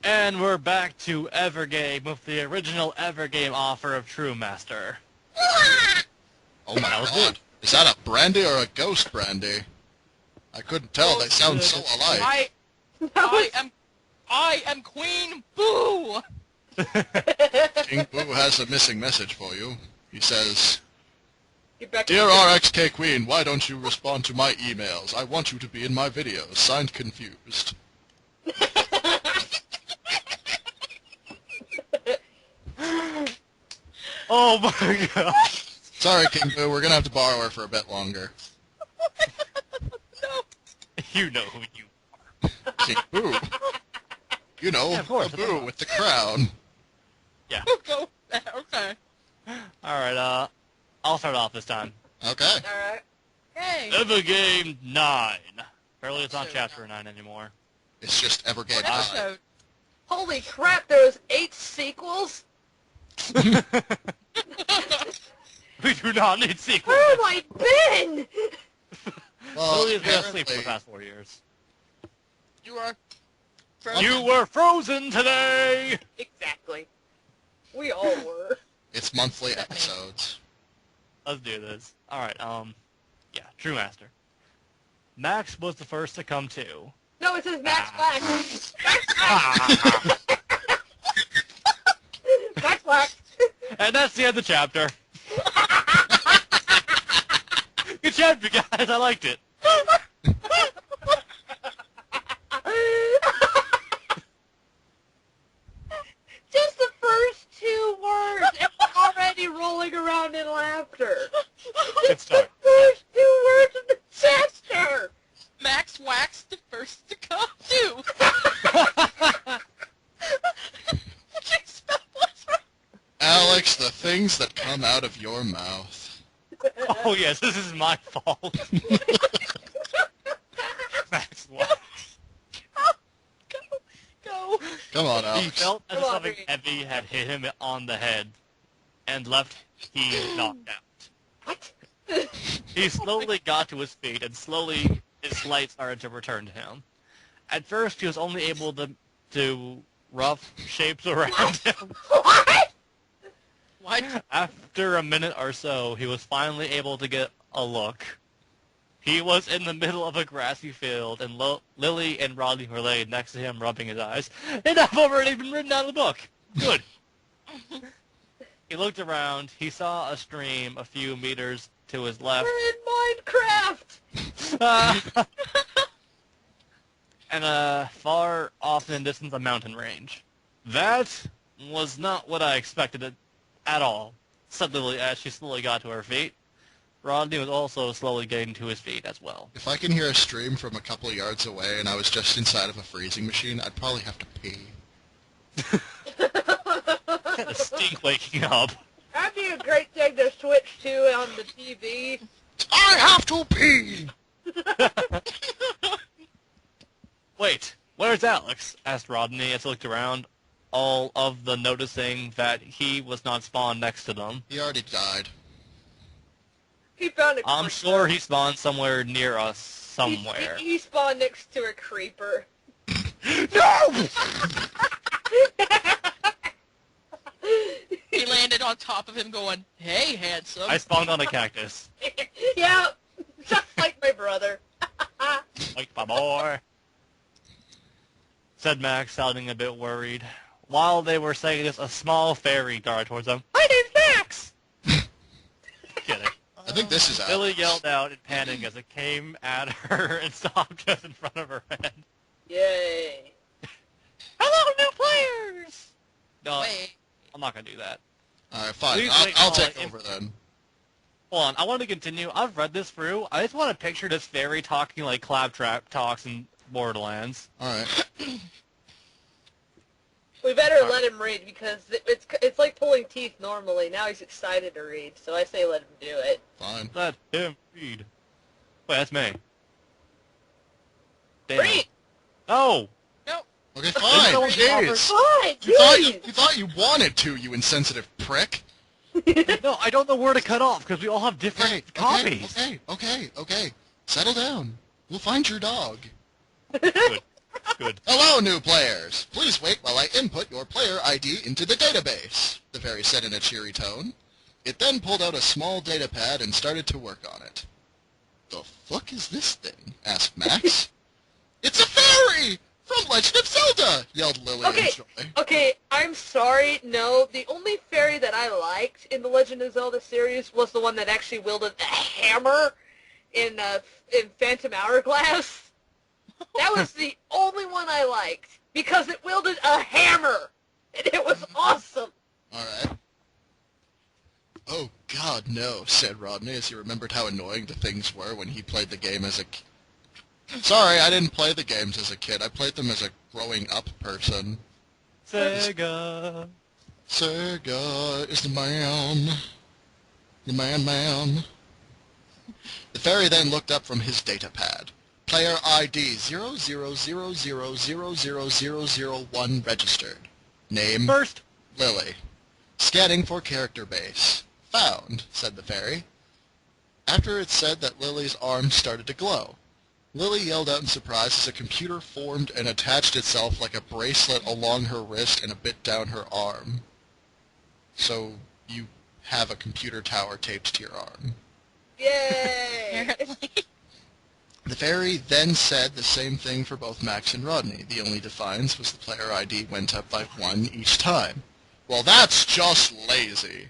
And we're back to Evergame with the original Evergame offer of True Master. Oh my god. Is that a brandy or a ghost brandy? I couldn't tell, they sound so alike. I am Queen Boo! King Boo has a missing message for you. He says, Dear RXK Queen, why don't you respond to my emails? I want you to be in my videos. Signed, Confused. Oh my god. Sorry, King Boo, we're gonna have to borrow her for a bit longer. No. You know who you are. King Boo. You know, Yeah, of course, a Boo with the crown. Yeah. Go. Okay. Alright, I'll start off this time. Okay. Alright. Hey. Evergame 9. Apparently it's not So, Chapter 9 anymore. It's just Evergame What 9. episode? Holy crap, there was 8 sequels? We do not need sequels. Where have I been? Well, Lily has been asleep for the apparently, past 4 years. You are... You were frozen today! Exactly. We all were. it's monthly episodes. Let's do this. Alright, yeah, True Master. Max was the first to come to. No, it says Max Black. Max Black. And that's the end of the chapter. Good chapter, guys. I liked it. Just the first 2 words, and we're already rolling around in laughter. Good start. The first 2 words of the chapter. Max Wax, the first to come too. Alex, the things that come out of your mouth. Oh, yes, this is my fault. Max, what? Go. Come on, He Alex. felt as if Come on, something Reed. heavy had hit him on the head and left him knocked out. What? He slowly got to his feet, and slowly his light started to return to him. At first, he was only able to do rough shapes around him. What? What? After a minute or so, he was finally able to get a look. He was in the middle of a grassy field, and Lily and Rodney were laid next to him, rubbing his eyes. And I've already been written out of the book. Good. He looked around. He saw a stream a few meters to his left. We're in Minecraft. And far off in the distance, a mountain range. That was not what I expected at all, said Lily as she slowly got to her feet. Rodney was also slowly getting to his feet as well. If I can hear a stream from a couple of yards away and I was just inside of a freezing machine, I'd probably have to pee. A stink waking up. That'd be a great thing to switch to on the TV. I have to pee! Wait, where's Alex? Asked Rodney as he looked around, all of the noticing that he was not spawned next to them. He already died. He found a creeper. I'm sure he spawned somewhere near us, somewhere. He spawned next to a creeper. No! He landed on top of him going, hey, handsome. I spawned on a cactus. Yeah, just like my brother. Like my boy. Said Max, sounding a bit worried. While they were saying this, a small fairy darted towards them. My name's Max! Kidding. I think this is Alex. Billy yelled out in panic as it came at her and stopped just in front of her head. Yay. Hello, new players! No, Wait. I'm not gonna do that. Alright, fine. Please I'll wait, take I'll- over then. Hold on, I want to continue. I've read this through. I just want to picture this fairy talking like Claptrap talks in Borderlands. Alright. We better let him read because it's like pulling teeth normally. Now he's excited to read, so I say let him do it. Fine. Let him read. Wait, that's me. Damn. Read! No! No. Okay, It's fine. going Jeez. Fine, You thought you wanted to, you insensitive prick. No, I don't know where to cut off because we all have different copies. Okay. Settle down. We'll find your dog. Good. Good. Hello, new players! Please wait while I input your player ID into the database, the fairy said in a cheery tone. It then pulled out a small datapad and started to work on it. The fuck is this thing? Asked Max. It's a fairy! From Legend of Zelda! Yelled Lily in joy. Okay, I'm sorry, no, the only fairy that I liked in the Legend of Zelda series was the one that actually wielded a hammer in Phantom Hourglass. That was the only one I liked, because it wielded a hammer, and it was awesome. Alright. Oh, God, no, said Rodney as he remembered how annoying the things were when he played the game as a kid. Sorry, I didn't play the games as a kid. I played them as a growing-up person. Sega. Sega is the man. The man. The fairy then looked up from his datapad. Player ID 0000000001 registered. Name? First. Lily. Scanning for character base. Found, said the fairy. After it said that Lily's arm started to glow. Lily yelled out in surprise as a computer formed and attached itself like a bracelet along her wrist and a bit down her arm. So you have a computer tower taped to your arm. Yay! Apparently. The fairy then said the same thing for both Max and Rodney. The only defiance was the player ID went up by 1 each time. Well, that's just lazy.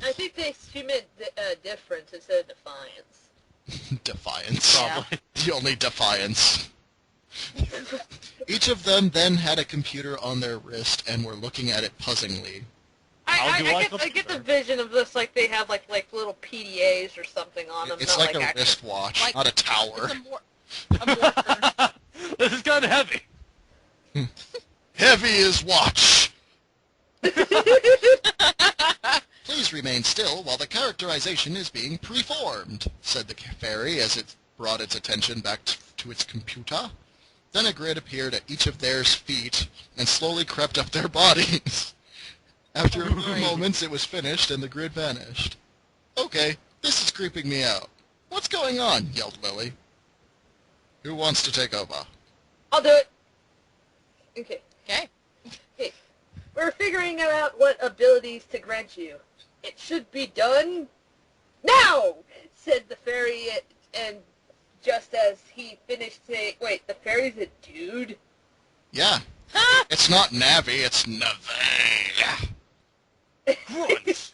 I think she meant difference instead of defiance. Defiance. Probably. The only defiance. Each of them then had a computer on their wrist and were looking at it puzzingly. I get the vision of this like they have like little PDAs or something on them. It's not like a actual... wristwatch, Like- not a tower. It's a mortar. This is kind of heavy. Heavy is watch! Please remain still while the characterization is being preformed, said the fairy as it brought its attention back to its computer. Then a grid appeared at each of their feet and slowly crept up their bodies. After a few moments it was finished and the grid vanished. Okay, this is creeping me out. What's going on? Yelled Lily. Who wants to take over? I'll do it. Okay. Okay. We're figuring out what abilities to grant you. It should be done now, said the fairy, and just as he finished saying, wait, the fairy's a dude? Yeah. It's not Navi, it's Navi. Grunt.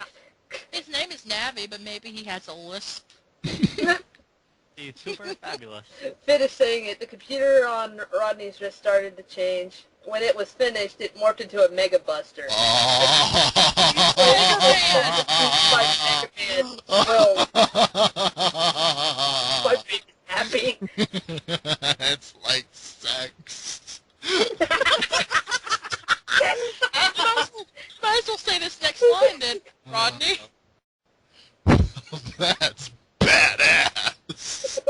His name is Navi, but maybe he has a lisp. He's super fabulous. Finished saying it, the computer on Rodney's wrist started to change. When it was finished, it morphed into a Mega Buster. Like Mega Man. Well, my baby's happy. It's like sex. Might as well say this next line then, Rodney. That's badass.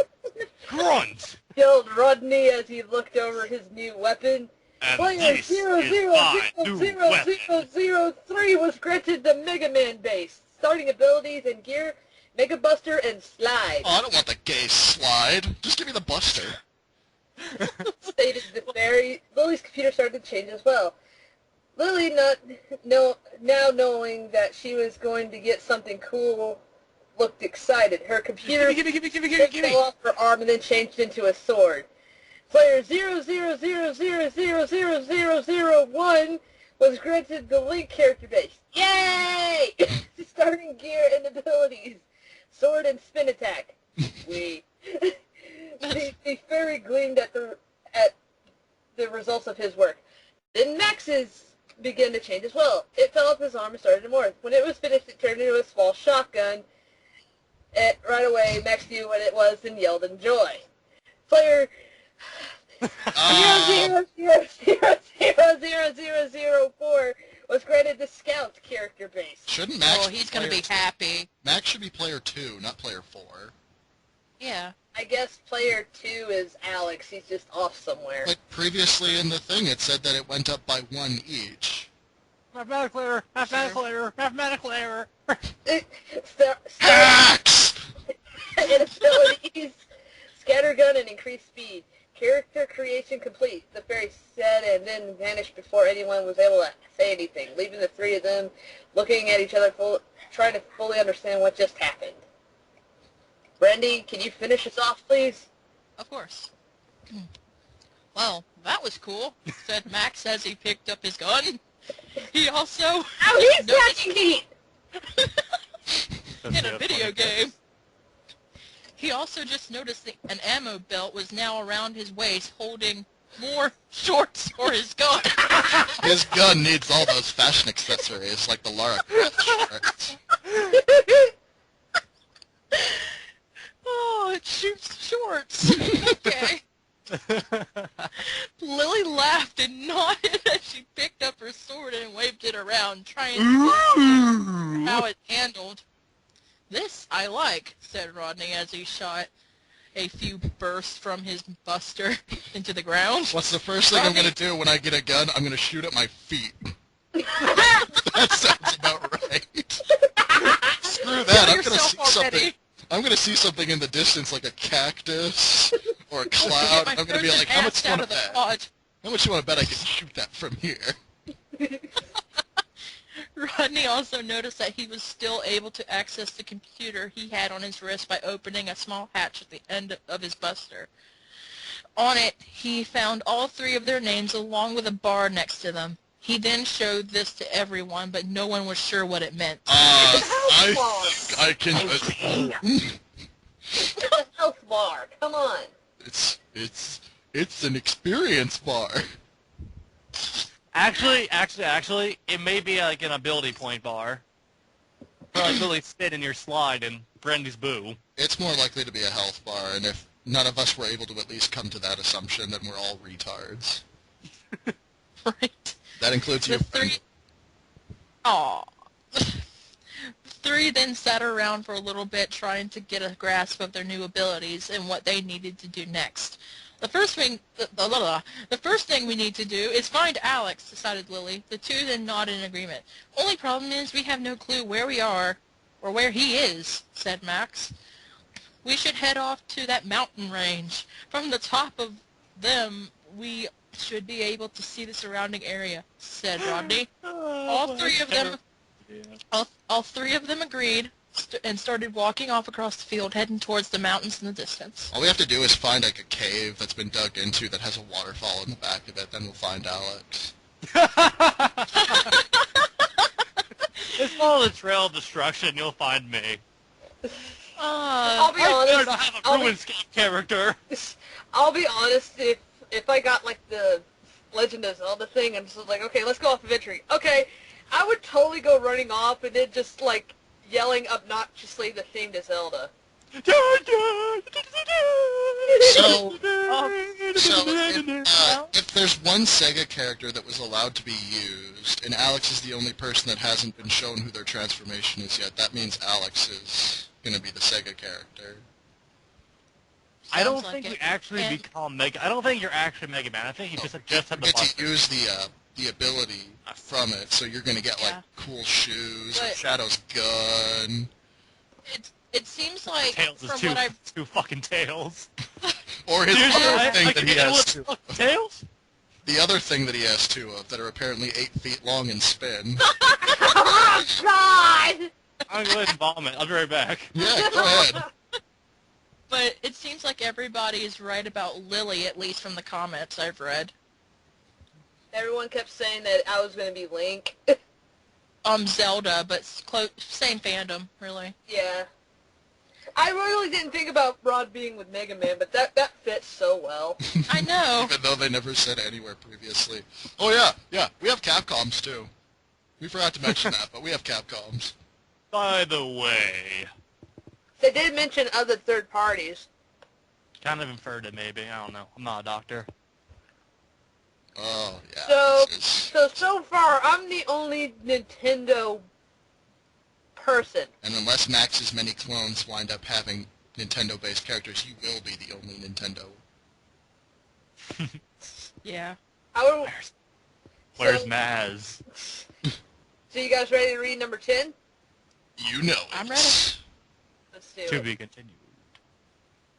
Grunt. Yelled Rodney as he looked over his new weapon. And Player this is my new weapon. 00003 was granted the Mega Man base. Starting abilities and gear, Mega Buster and Slide. Oh, I don't want the gay slide. Just give me the buster. Stated the fairy. Lily's computer started to change as well. Lily, now knowing that she was going to get something cool, looked excited. Her computer Gimme. fell off her arm and then changed into a sword. Player 000000001 was granted the Link character base. Yay! Starting gear and abilities. Sword and spin attack. The fairy gleamed at the results of his work. Then Max's began to change as well. It fell off his arm and started to morph. When it was finished, it turned into a small shotgun. Right away, Max knew what it was and yelled in joy. Player 0000004 was granted the Scout character base. Shouldn't Max Oh, he's going to be player happy. Max should be player 2, not player 4. Yeah. I guess player 2 is Alex. He's just off somewhere. But previously in the thing it said that it went up by 1 each. Mathematical error. Mathematical error. Max! And abilities, scattergun and increased speed. Character creation complete. The fairy said and then vanished before anyone was able to say anything, leaving the three of them looking at each other, trying to fully understand what just happened. Brandy, can you finish us off, please? Of course. Well, that was cool, said Max as he picked up his gun. He also... Oh, he's catching heat! in a video game. He also just noticed that an ammo belt was now around his waist, holding more shorts for his gun. His gun needs all those fashion accessories, like the Lara Croft shorts. Oh, it shoots shorts. Okay. Lily laughed and nodded as she picked up her sword and waved it around, trying to see how it handled. This I like, said Rodney as he shot a few bursts from his buster into the ground. What's the first thing I'm going to do when I get a gun? I'm going to shoot at my feet. That sounds about right. Screw that. I'm going to see something. I'm going to see something in the distance, like a cactus or a cloud. I'm going to be like, how much do you want to bet? How much do you want to bet I can shoot that from here? Rodney also noticed that he was still able to access the computer he had on his wrist by opening a small hatch at the end of his buster. On it, he found all three of their names along with a bar next to them. He then showed this to everyone, but no one was sure what it meant. I think I can... It's a health bar. Come on. It's an experience bar. Actually, it may be like an ability point bar. Probably really fit in your slide and Brandy's boo. It's more likely to be a health bar, and if none of us were able to at least come to that assumption, then we're all retards. Right. That includes you. The three... Aw. The three then sat around for a little bit trying to get a grasp of their new abilities and what they needed to do next. The first thing we need to do is find Alex, decided Lily. The two then nodded in agreement. Only problem is we have no clue where we are or where he is, said Max. We should head off to that mountain range. From the top of them, we should be able to see the surrounding area, said Rodney. All three of them agreed and started walking off across the field, heading towards the mountains in the distance. All we have to do is find like a cave that's been dug into that has a waterfall in the back of it, then we'll find Alex. Just follow the trail of destruction, you'll find me. I'll be I honest. don't have a RuneScape character. I'll be honest. If I got like the Legend of Zelda thing, and just like, okay, let's go off adventuring. Okay, I would totally go running off and then just like yelling obnoxiously the theme to Zelda. If there's one Sega character that was allowed to be used, and Alex is the only person that hasn't been shown who their transformation is yet, that means Alex is going to be the Sega character. I don't think you actually become Mega. I don't think you're actually Mega Man. I think you just have the get buster. to use the ability from it, so you're going to get like cool shoes or Shadow's gun. It seems like Tails is from what I've two fucking tails. Or his other thing that he has two. Tails? The other thing that he has two of that are apparently 8 feet long and spin. Oh God! I'm going to go ahead and vomit. I'll be right back. Yeah, go ahead. But it seems like everybody is right about Lily, at least from the comments I've read. Everyone kept saying that I was going to be Link. Zelda, but same fandom, really. Yeah. I really didn't think about Rod being with Mega Man, but that fits so well. I know. Even though they never said anywhere previously. Oh yeah, we have Capcoms too. We forgot to mention that, but we have Capcoms. By the way, They did mention other third parties. kind of inferred it maybe. I don't know. I'm not a doctor. Oh, yeah. So far, I'm the only Nintendo person. And unless Max's many clones wind up having Nintendo-based characters, you will be the only Nintendo. Yeah. Where's Maz? So you guys ready to read number 10? You know it. I'm ready. Let's do To it. be continued.